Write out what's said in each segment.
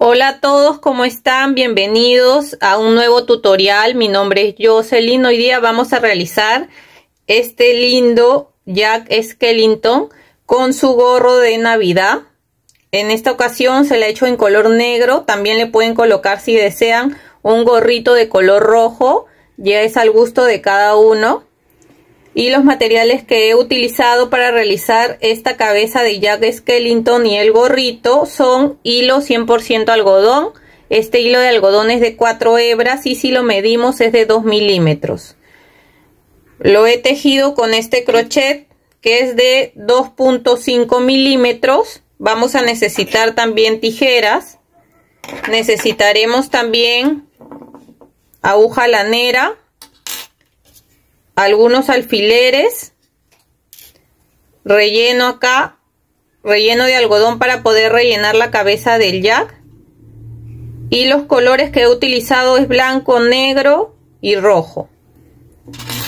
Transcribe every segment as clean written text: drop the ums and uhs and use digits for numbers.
Hola a todos, ¿cómo están? Bienvenidos a un nuevo tutorial. Mi nombre es Jocelyn. Hoy día vamos a realizar este lindo Jack Skellington con su gorro de Navidad. En esta ocasión se le ha hecho en color negro. También le pueden colocar, si desean, un gorrito de color rojo. Ya es al gusto de cada uno. Y los materiales que he utilizado para realizar esta cabeza de Jack Skellington y el gorrito son hilo 100% algodón. Este hilo de algodón es de 4 hebras y si lo medimos es de 2 milímetros. Lo he tejido con este crochet que es de 2.5 milímetros. Vamos a necesitar también tijeras. Necesitaremos también aguja lanera, algunos alfileres, relleno acá, relleno de algodón para poder rellenar la cabeza del Jack, y los colores que he utilizado es blanco, negro y rojo.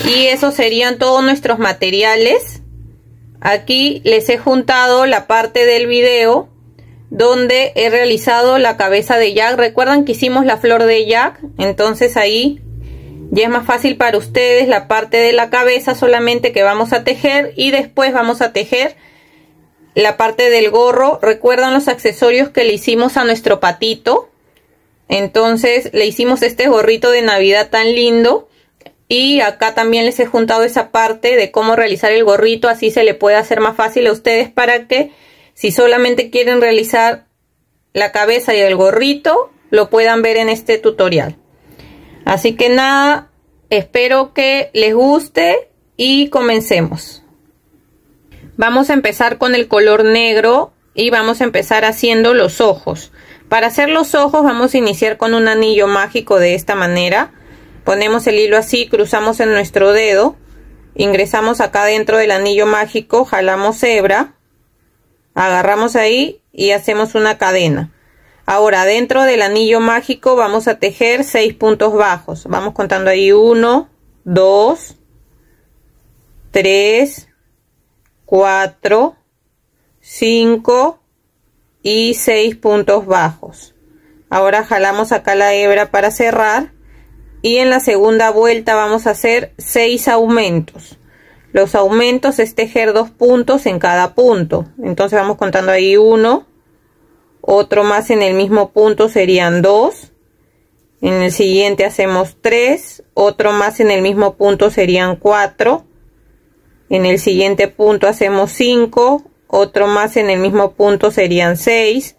Y esos serían todos nuestros materiales. Aquí les he juntado la parte del video donde he realizado la cabeza de Jack. Recuerdan que hicimos la flor de Jack, entonces ahí ya es más fácil para ustedes la parte de la cabeza, solamente que vamos a tejer y después vamos a tejer la parte del gorro. Recuerdan los accesorios que le hicimos a nuestro patito. Entonces le hicimos este gorrito de Navidad tan lindo. Y acá también les he juntado esa parte de cómo realizar el gorrito. Así se le puede hacer más fácil a ustedes para que si solamente quieren realizar la cabeza y el gorrito, lo puedan ver en este tutorial. Así que nada, espero que les guste y comencemos. Vamos a empezar con el color negro y vamos a empezar haciendo los ojos. Para hacer los ojos vamos a iniciar con un anillo mágico de esta manera. Ponemos el hilo así, cruzamos en nuestro dedo, ingresamos acá dentro del anillo mágico, jalamos hebra, agarramos ahí y hacemos una cadena. Ahora dentro del anillo mágico vamos a tejer 6 puntos bajos. Vamos contando ahí 1, 2, 3, 4, 5 y 6 puntos bajos. Ahora jalamos acá la hebra para cerrar y en la segunda vuelta vamos a hacer 6 aumentos. Los aumentos es tejer 2 puntos en cada punto. Entonces vamos contando ahí 1. Otro más en el mismo punto serían 2. En el siguiente hacemos 3. Otro más en el mismo punto serían 4. En el siguiente punto hacemos 5. Otro más en el mismo punto serían 6.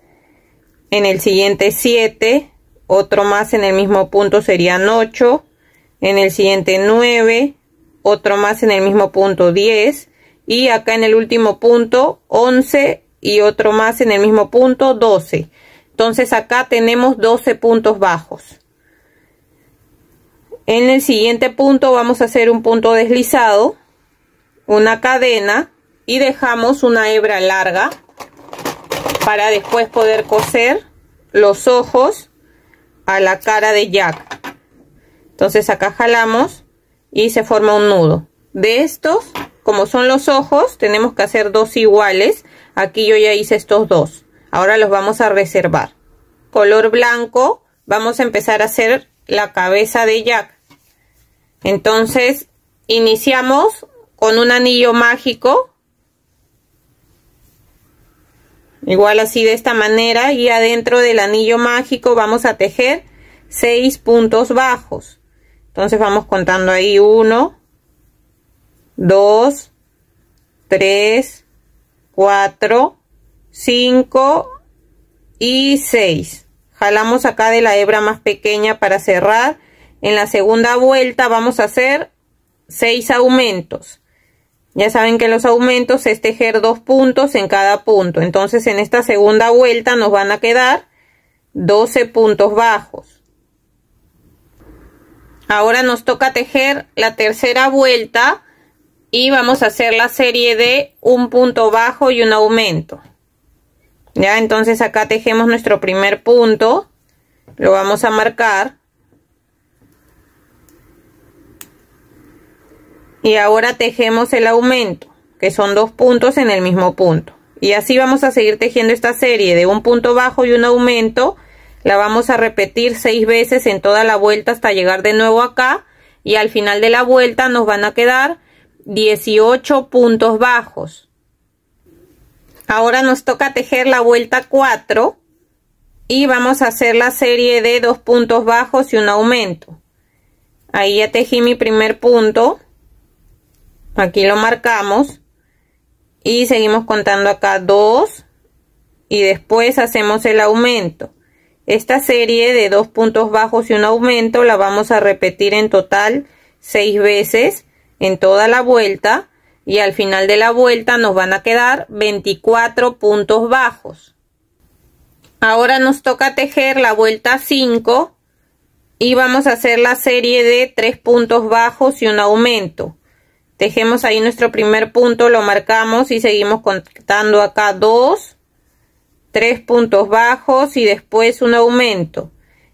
En el siguiente 7. Otro más en el mismo punto serían 8. En el siguiente 9. Otro más en el mismo punto 10. Y acá en el último punto 11. Y otro más en el mismo punto 12. Entonces acá tenemos 12 puntos bajos. En el siguiente punto vamos a hacer un punto deslizado, una cadena y dejamos una hebra larga para después poder coser los ojos a la cara de Jack. Entonces acá jalamos y se forma un nudo. De estos, como son los ojos, tenemos que hacer 2 iguales. Aquí yo ya hice estos 2. Ahora los vamos a reservar. Color blanco. Vamos a empezar a hacer la cabeza de Jack. Entonces iniciamos con un anillo mágico. Igual así de esta manera. Y adentro del anillo mágico vamos a tejer 6 puntos bajos. Entonces vamos contando ahí 1, 2, 3, 4, 5 y 6. Jalamos acá de la hebra más pequeña para cerrar. En la segunda vuelta vamos a hacer 6 aumentos. Ya saben que los aumentos es tejer 2 puntos en cada punto. Entonces en esta segunda vuelta nos van a quedar 12 puntos bajos. Ahora nos toca tejer la tercera vuelta. Y vamos a hacer la serie de un punto bajo y un aumento. Ya, entonces acá tejemos nuestro primer punto. Lo vamos a marcar. Y ahora tejemos el aumento, que son 2 puntos en el mismo punto. Y así vamos a seguir tejiendo esta serie de un punto bajo y un aumento la vamos a repetir 6 veces en toda la vuelta hasta llegar de nuevo acá, y al final de la vuelta nos van a quedar 18 puntos bajos. Ahora nos toca tejer la vuelta 4 y vamos a hacer la serie de 2 puntos bajos y un aumento. Ahí ya tejí mi primer punto, aquí lo marcamos y seguimos contando acá 2 y después hacemos el aumento. Esta serie de 2 puntos bajos y un aumento la vamos a repetir en total 6 veces en toda la vuelta, y al final de la vuelta nos van a quedar 24 puntos bajos. Ahora nos toca tejer la vuelta 5 y vamos a hacer la serie de 3 puntos bajos y un aumento. Tejemos ahí nuestro primer punto, lo marcamos y seguimos contando acá 2, 3 puntos bajos y después un aumento.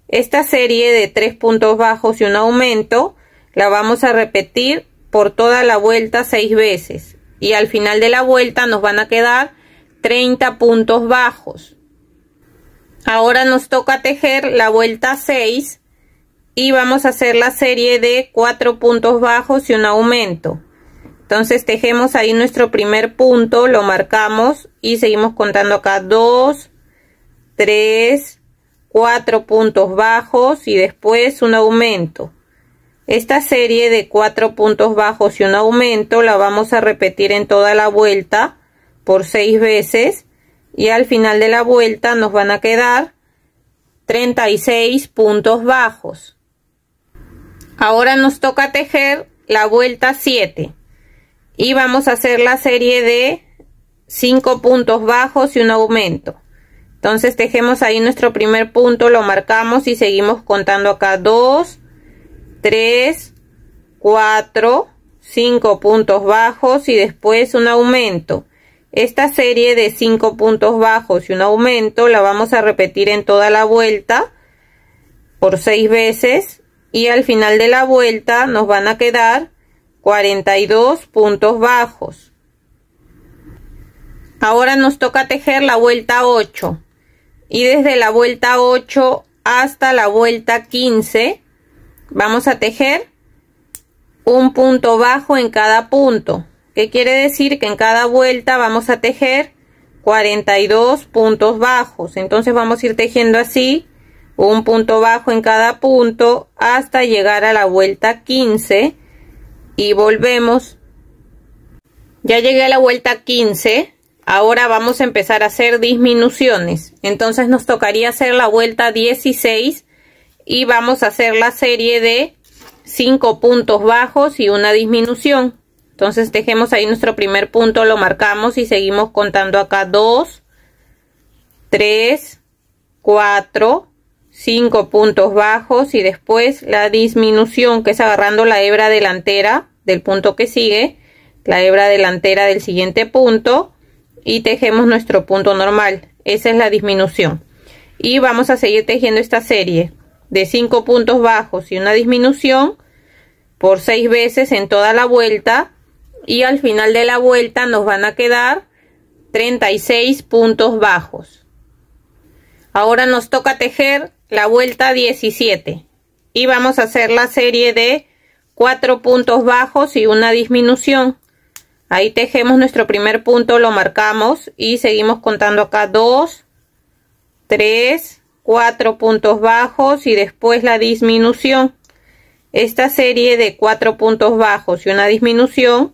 Esta serie de 3 puntos bajos y un aumento la vamos a repetir por toda la vuelta 6 veces, y al final de la vuelta nos van a quedar 30 puntos bajos. Ahora nos toca tejer la vuelta 6 y vamos a hacer la serie de 4 puntos bajos y un aumento. Entonces tejemos ahí nuestro primer punto, lo marcamos y seguimos contando acá 2, 3, 4 puntos bajos y después un aumento. Esta serie de 4 puntos bajos y un aumento la vamos a repetir en toda la vuelta por 6 veces, y al final de la vuelta nos van a quedar 36 puntos bajos. Ahora nos toca tejer la vuelta 7 y vamos a hacer la serie de 5 puntos bajos y un aumento. Entonces tejemos ahí nuestro primer punto, lo marcamos y seguimos contando acá 2, 3, 4, 5 puntos bajos y después un aumento. Esta serie de 5 puntos bajos y un aumento la vamos a repetir en toda la vuelta por 6 veces, y al final de la vuelta nos van a quedar 42 puntos bajos. Ahora nos toca tejer la vuelta 8 y desde la vuelta 8 hasta la vuelta 15 vamos a tejer un punto bajo en cada punto. ¿Qué quiere decir? Que en cada vuelta vamos a tejer 42 puntos bajos. Entonces vamos a ir tejiendo así, un punto bajo en cada punto hasta llegar a la vuelta 15 y volvemos. Ya llegué a la vuelta 15. Ahora vamos a empezar a hacer disminuciones. Entonces nos tocaría hacer la vuelta 16 y vamos a hacer la serie de 5 puntos bajos y una disminución. Entonces tejemos ahí nuestro primer punto, lo marcamos y seguimos contando acá 2, 3, 4, 5 puntos bajos y después la disminución, que es agarrando la hebra delantera del punto que sigue, la hebra delantera del siguiente punto, y tejemos nuestro punto normal. Esa es la disminución. Y vamos a seguir tejiendo esta serie de 5 puntos bajos y una disminución por 6 veces en toda la vuelta, y al final de la vuelta nos van a quedar 36 puntos bajos. Ahora nos toca tejer la vuelta 17 y vamos a hacer la serie de 4 puntos bajos y una disminución. Ahí tejemos nuestro primer punto, lo marcamos y seguimos contando acá 2, 3, 4 puntos bajos y después la disminución. Esta serie de 4 puntos bajos y una disminución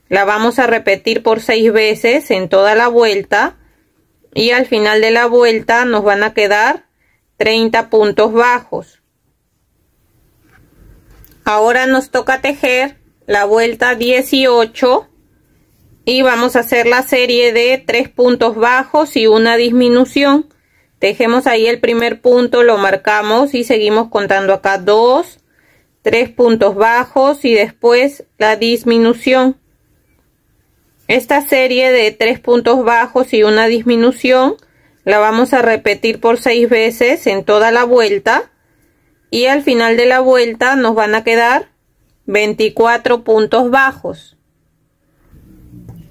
la vamos a repetir por 6 veces en toda la vuelta, y al final de la vuelta nos van a quedar 30 puntos bajos. Ahora nos toca tejer la vuelta 18 y vamos a hacer la serie de 3 puntos bajos y una disminución. Tejemos ahí el primer punto, lo marcamos y seguimos contando acá 2, 3 puntos bajos y después la disminución. Esta serie de 3 puntos bajos y una disminución la vamos a repetir por 6 veces en toda la vuelta, y al final de la vuelta nos van a quedar 24 puntos bajos.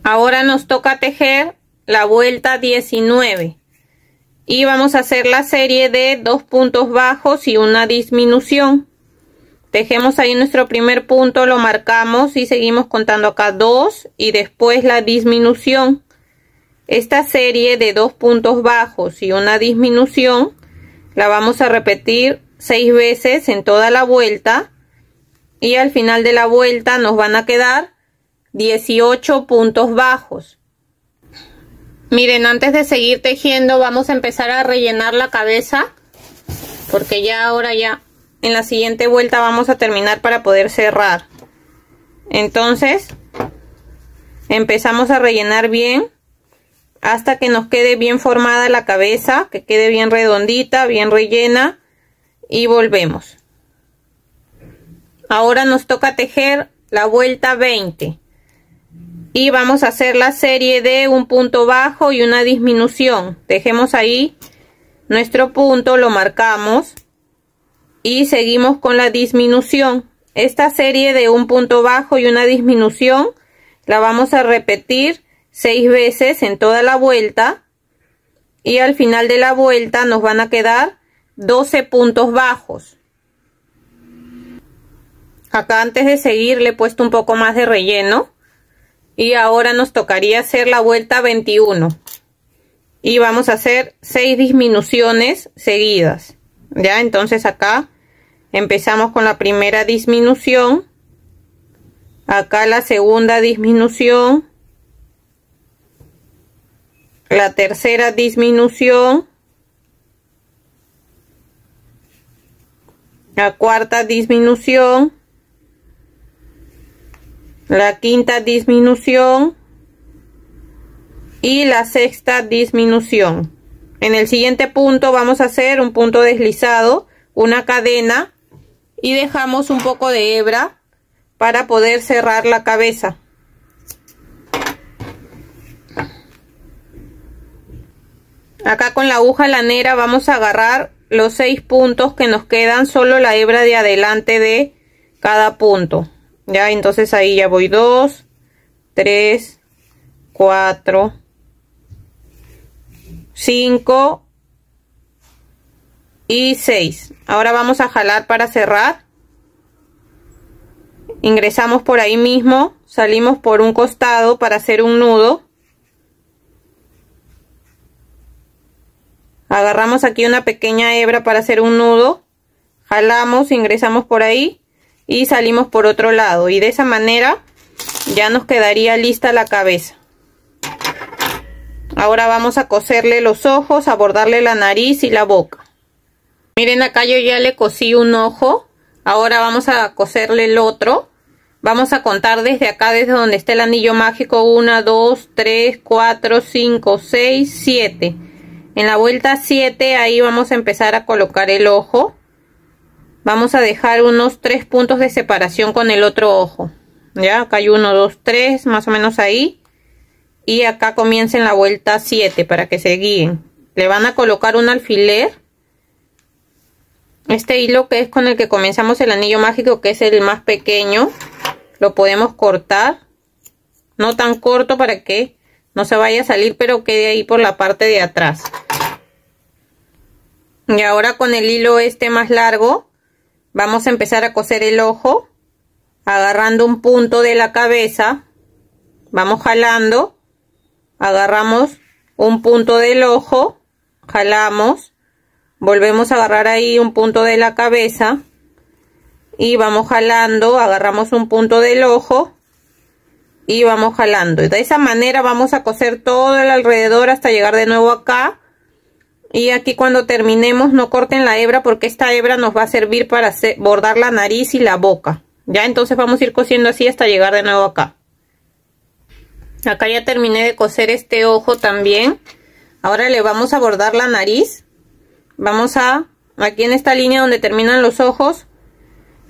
Ahora nos toca tejer la vuelta 19 y vamos a hacer la serie de 2 puntos bajos y una disminución. Tejemos ahí nuestro primer punto, lo marcamos y seguimos contando acá 2 y después la disminución. Esta serie de 2 puntos bajos y una disminución la vamos a repetir 6 veces en toda la vuelta y al final de la vuelta nos van a quedar 18 puntos bajos. Miren, antes de seguir tejiendo vamos a empezar a rellenar la cabeza, porque ya ahora ya en la siguiente vuelta vamos a terminar para poder cerrar. Entonces empezamos a rellenar bien hasta que nos quede bien formada la cabeza, que quede bien redondita, bien rellena, y volvemos. Ahora nos toca tejer la vuelta 20. Y vamos a hacer la serie de un punto bajo y una disminución. Tejemos ahí nuestro punto, lo marcamos y seguimos con la disminución. Esta serie de un punto bajo y una disminución la vamos a repetir 6 veces en toda la vuelta y al final de la vuelta nos van a quedar 12 puntos bajos. Acá antes de seguir le he puesto un poco más de relleno. Y ahora nos tocaría hacer la vuelta 21. Y vamos a hacer 6 disminuciones seguidas. Ya, entonces acá empezamos con la primera disminución. Acá la segunda disminución. La tercera disminución. La cuarta disminución. La quinta disminución y la sexta disminución. En el siguiente punto vamos a hacer un punto deslizado, una cadena y dejamos un poco de hebra para poder cerrar la cabeza. Acá con la aguja lanera vamos a agarrar los 6 puntos que nos quedan, solo la hebra de adelante de cada punto. Ya, entonces ahí ya voy 2, 3, 4, 5 y 6. Ahora vamos a jalar para cerrar. Ingresamos por ahí mismo, salimos por un costado para hacer un nudo. Agarramos aquí una pequeña hebra para hacer un nudo. Jalamos, ingresamos por ahí. Y salimos por otro lado y de esa manera ya nos quedaría lista la cabeza. Ahora vamos a coserle los ojos, a bordarle la nariz y la boca. Miren, acá yo ya le cosí un ojo. Ahora vamos a coserle el otro. Vamos a contar desde acá, desde donde está el anillo mágico. 1, 2, 3, 4, 5, 6, 7. En la vuelta 7 ahí vamos a empezar a colocar el ojo. Vamos a dejar unos 3 puntos de separación con el otro ojo. Ya, acá hay 1, 2, 3, más o menos ahí. Y acá comienza en la vuelta 7 para que se guíen. Le van a colocar un alfiler. Este hilo que es con el que comenzamos el anillo mágico, que es el más pequeño, lo podemos cortar. No tan corto para que no se vaya a salir, pero quede ahí por la parte de atrás. Y ahora con el hilo este más largo vamos a empezar a coser el ojo, agarrando un punto de la cabeza, vamos jalando, agarramos un punto del ojo, jalamos, volvemos a agarrar ahí un punto de la cabeza y vamos jalando, agarramos un punto del ojo y vamos jalando. Y de esa manera vamos a coser todo el alrededor hasta llegar de nuevo acá. Y aquí cuando terminemos no corten la hebra porque esta hebra nos va a servir para bordar la nariz y la boca. Ya, entonces vamos a ir cosiendo así hasta llegar de nuevo acá. Acá ya terminé de coser este ojo también. Ahora le vamos a bordar la nariz. Vamos a, aquí en esta línea donde terminan los ojos,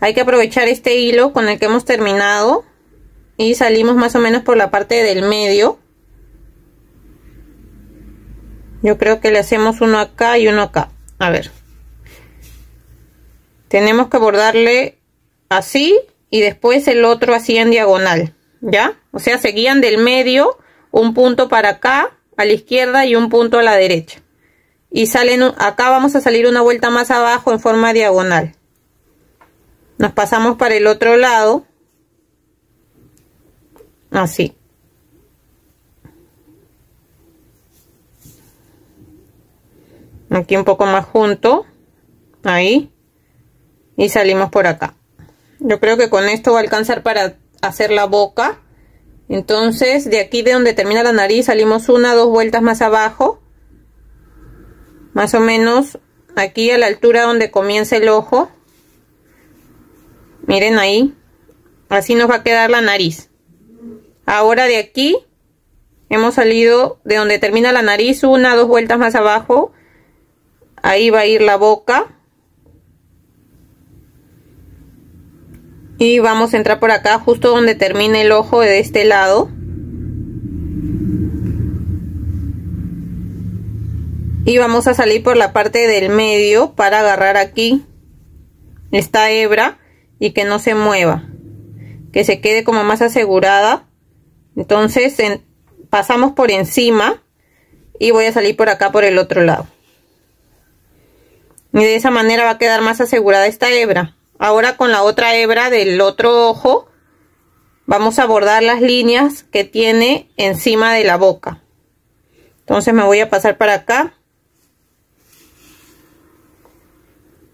hay que aprovechar este hilo con el que hemos terminado. Y salimos más o menos por la parte del medio. Yo creo que le hacemos uno acá y uno acá. A ver. Tenemos que bordarle así y después el otro así en diagonal. ¿Ya? O sea, se guían del medio, un punto para acá, a la izquierda y un punto a la derecha. y salen, acá vamos a salir una vuelta más abajo en forma diagonal. Nos pasamos para el otro lado, así. Aquí un poco más junto, ahí, y salimos por acá. Yo creo que con esto va a alcanzar para hacer la boca. Entonces de aquí, de donde termina la nariz, salimos una, dos vueltas más abajo, más o menos aquí a la altura donde comienza el ojo. Miren ahí, así nos va a quedar la nariz. Ahora de aquí hemos salido de donde termina la nariz, una, dos vueltas más abajo, ahí va a ir la boca. Y vamos a entrar por acá, justo donde termine el ojo de este lado. Y vamos a salir por la parte del medio para agarrar aquí esta hebra y que no se mueva, que se quede como más asegurada. Entonces pasamos por encima y voy a salir por acá por el otro lado. Y de esa manera va a quedar más asegurada esta hebra. Ahora con la otra hebra del otro ojo vamos a bordar las líneas que tiene encima de la boca. Entonces me voy a pasar para acá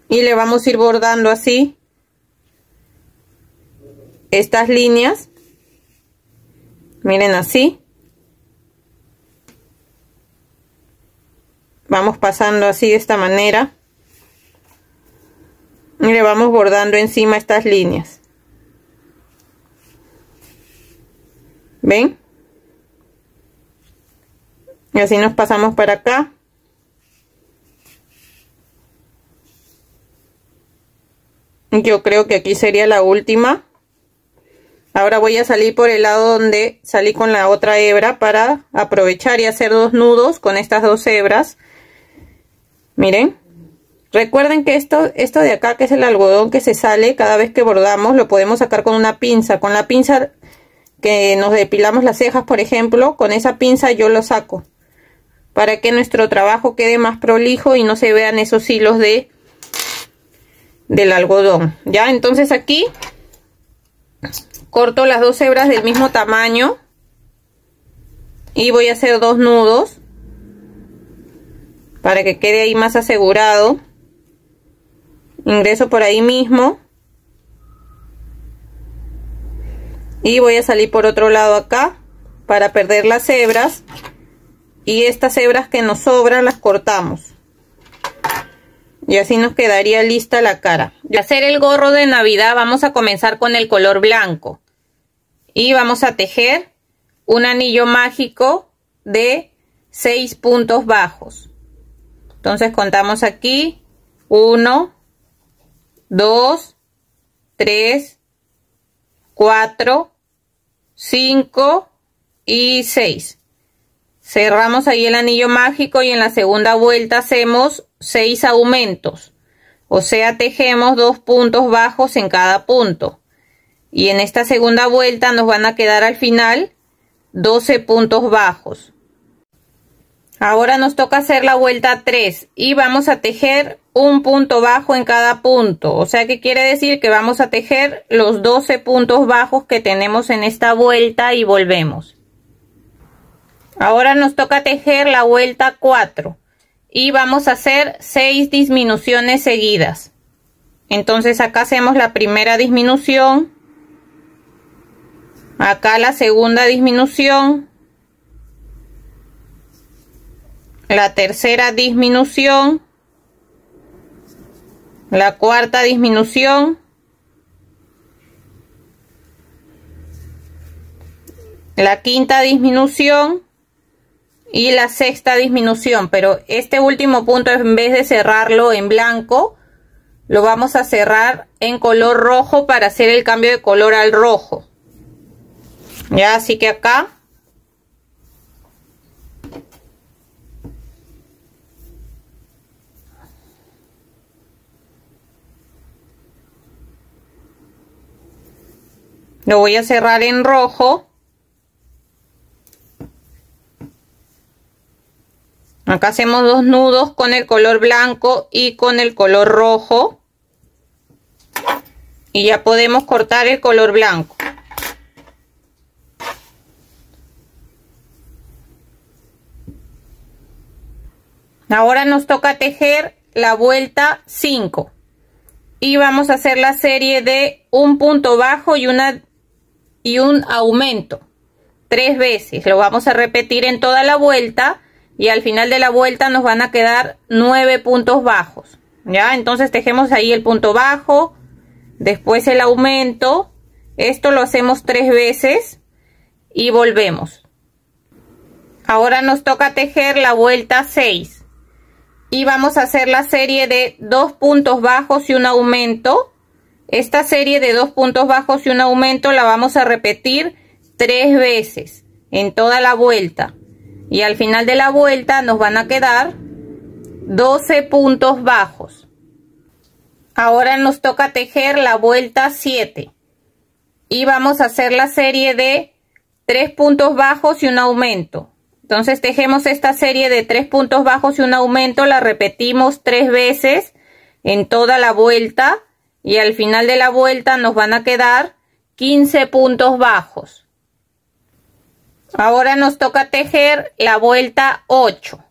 y le vamos a ir bordando así estas líneas. Miren, así vamos pasando así de esta manera. Y le vamos bordando encima estas líneas. ¿Ven? Y así nos pasamos para acá. Yo creo que aquí sería la última. Ahora voy a salir por el lado donde salí con la otra hebra para aprovechar y hacer dos nudos con estas dos hebras. Miren. Recuerden que esto de acá, que es el algodón que se sale cada vez que bordamos, lo podemos sacar con una pinza. Con la pinza que nos depilamos las cejas, por ejemplo, con esa pinza yo lo saco, para que nuestro trabajo quede más prolijo y no se vean esos hilos del algodón. Ya, entonces aquí corto las dos hebras del mismo tamaño y voy a hacer dos nudos para que quede ahí más asegurado. Ingreso por ahí mismo y voy a salir por otro lado acá para perder las hebras, y estas hebras que nos sobran las cortamos y así nos quedaría lista la cara. Para hacer el gorro de Navidad vamos a comenzar con el color blanco y vamos a tejer un anillo mágico de 6 puntos bajos. Entonces contamos aquí 1, 2, 3, 4, 5 y 6. Cerramos ahí el anillo mágico y en la segunda vuelta hacemos 6 aumentos. O sea, tejemos 2 puntos bajos en cada punto. Y en esta segunda vuelta nos van a quedar al final 12 puntos bajos. Ahora nos toca hacer la vuelta 3 y vamos a tejer un punto bajo en cada punto. O sea, que quiere decir que vamos a tejer los 12 puntos bajos que tenemos en esta vuelta y volvemos. Ahora nos toca tejer la vuelta 4 y vamos a hacer 6 disminuciones seguidas. Entonces acá hacemos la primera disminución, acá la segunda disminución, la tercera disminución, la cuarta disminución, la quinta disminución y la sexta disminución. Pero este último punto, en vez de cerrarlo en blanco, lo vamos a cerrar en color rojo para hacer el cambio de color al rojo. Ya, así que acá lo voy a cerrar en rojo. Acá hacemos 2 nudos con el color blanco y con el color rojo. Y ya podemos cortar el color blanco. Ahora nos toca tejer la vuelta 5. Y vamos a hacer la serie de un punto bajo y un aumento. 3 veces. Lo vamos a repetir en toda la vuelta. Y al final de la vuelta nos van a quedar 9 puntos bajos. ¿Ya? Entonces tejemos ahí el punto bajo. Después el aumento. Esto lo hacemos 3 veces. Y volvemos. Ahora nos toca tejer la vuelta 6. Y vamos a hacer la serie de 2 puntos bajos y un aumento. Esta serie de 2 puntos bajos y un aumento la vamos a repetir 3 veces en toda la vuelta. Y al final de la vuelta nos van a quedar 12 puntos bajos. Ahora nos toca tejer la vuelta 7. Y vamos a hacer la serie de 3 puntos bajos y un aumento. Entonces tejemos esta serie de 3 puntos bajos y un aumento. La repetimos 3 veces en toda la vuelta. Y al final de la vuelta nos van a quedar 15 puntos bajos. Ahora nos toca tejer la vuelta 8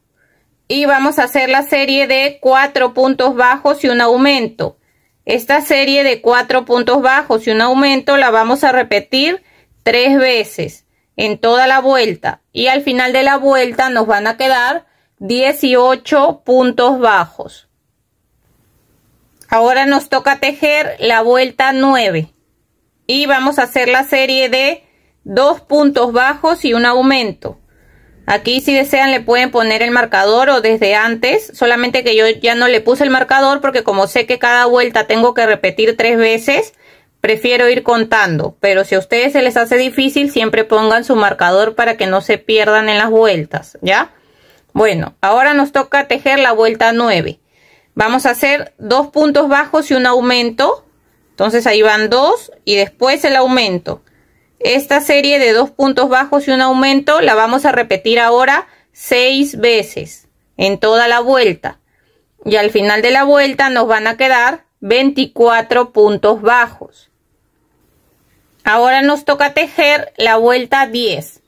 y vamos a hacer la serie de 4 puntos bajos y un aumento. Esta serie de 4 puntos bajos y un aumento la vamos a repetir 3 veces en toda la vuelta y al final de la vuelta nos van a quedar 18 puntos bajos. Ahora nos toca tejer la vuelta 9 y vamos a hacer la serie de 2 puntos bajos y un aumento. Aquí si desean le pueden poner el marcador o desde antes, solamente que yo ya no le puse el marcador porque como sé que cada vuelta tengo que repetir 3 veces, prefiero ir contando. Pero si a ustedes se les hace difícil, siempre pongan su marcador para que no se pierdan en las vueltas, ¿ya? Bueno, ahora nos toca tejer la vuelta 9. Vamos a hacer 2 puntos bajos y un aumento. Entonces ahí van 2 y después el aumento. Esta serie de 2 puntos bajos y un aumento la vamos a repetir ahora 6 veces en toda la vuelta. Y al final de la vuelta nos van a quedar 24 puntos bajos. Ahora nos toca tejer la vuelta 10.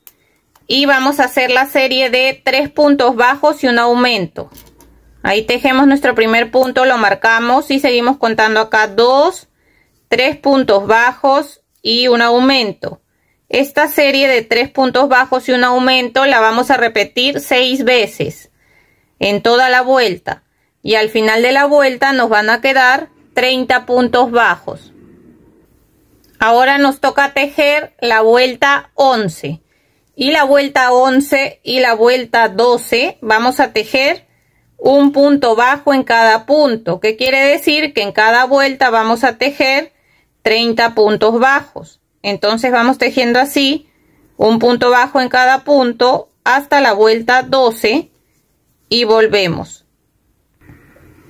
Y vamos a hacer la serie de 3 puntos bajos y un aumento. Ahí tejemos nuestro primer punto, lo marcamos y seguimos contando acá 2, 3 puntos bajos y un aumento. Esta serie de 3 puntos bajos y un aumento la vamos a repetir 6 veces en toda la vuelta. Y al final de la vuelta nos van a quedar 30 puntos bajos. Ahora nos toca tejer la vuelta 11. Y la vuelta 11 y la vuelta 12 vamos a tejer un punto bajo en cada punto. ¿Qué quiere decir? Que en cada vuelta vamos a tejer 30 puntos bajos. Entonces vamos tejiendo así un punto bajo en cada punto hasta la vuelta 12 y volvemos.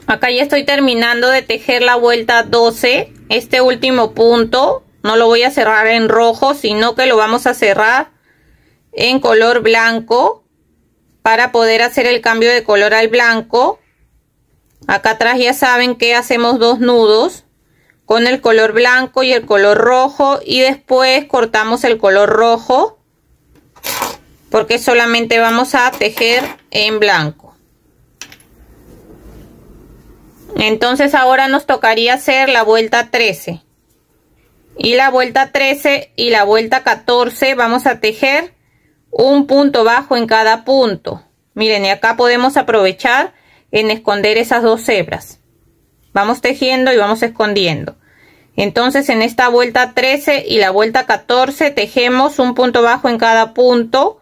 Acá ya estoy terminando de tejer la vuelta 12. Este último punto no lo voy a cerrar en rojo, sino que lo vamos a cerrar en color blanco para poder hacer el cambio de color al blanco. Acá atrás ya saben que hacemos 2 nudos con el color blanco y el color rojo y después cortamos el color rojo porque solamente vamos a tejer en blanco. Entonces ahora nos tocaría hacer la vuelta 13 y la vuelta 13 y la vuelta 14 vamos a tejer un punto bajo en cada punto. Miren, y acá podemos aprovechar en esconder esas 2 hebras. Vamos tejiendo y vamos escondiendo. Entonces en esta vuelta 13 y la vuelta 14 tejemos un punto bajo en cada punto.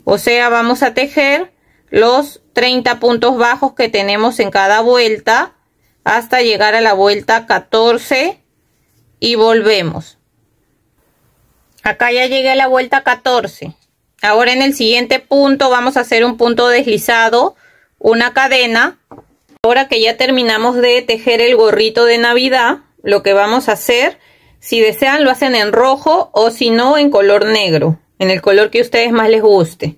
O sea, vamos a tejer los 30 puntos bajos que tenemos en cada vuelta hasta llegar a la vuelta 14 y volvemos. Acá ya llegué a la vuelta 14. Ahora en el siguiente punto vamos a hacer un punto deslizado, una cadena. Ahora que ya terminamos de tejer el gorrito de Navidad, lo que vamos a hacer, si desean lo hacen en rojo o si no en color negro, en el color que a ustedes más les guste.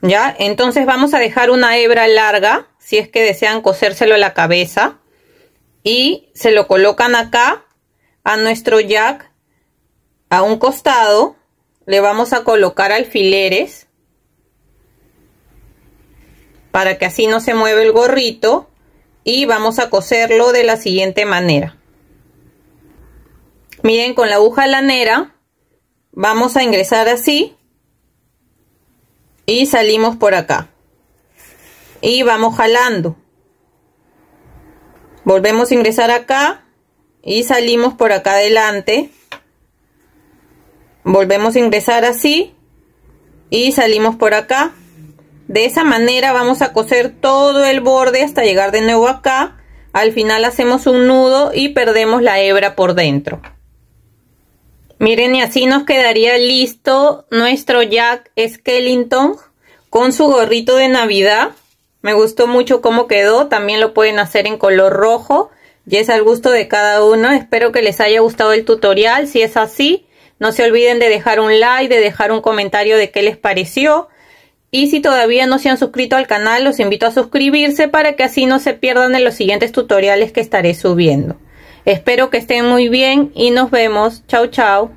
¿Ya? Entonces vamos a dejar una hebra larga, si es que desean cosérselo a la cabeza. Y se lo colocan acá, a nuestro jack, a un costado. Le vamos a colocar alfileres, para que así no se mueva el gorrito. Y vamos a coserlo de la siguiente manera. Miren, con la aguja lanera, vamos a ingresar así. Y salimos por acá. Y vamos jalando. Volvemos a ingresar acá. Y salimos por acá adelante. Volvemos a ingresar así. Y salimos por acá. De esa manera vamos a coser todo el borde hasta llegar de nuevo acá. Al final hacemos un nudo y perdemos la hebra por dentro. Miren, y así nos quedaría listo nuestro Jack Skellington con su gorrito de Navidad. Me gustó mucho cómo quedó. También lo pueden hacer en color rojo. Y es al gusto de cada uno. Espero que les haya gustado el tutorial. Si es así, no se olviden de dejar un like, de dejar un comentario de qué les pareció. Y si todavía no se han suscrito al canal, los invito a suscribirse para que así no se pierdan de los siguientes tutoriales que estaré subiendo. Espero que estén muy bien y nos vemos. Chau, chau.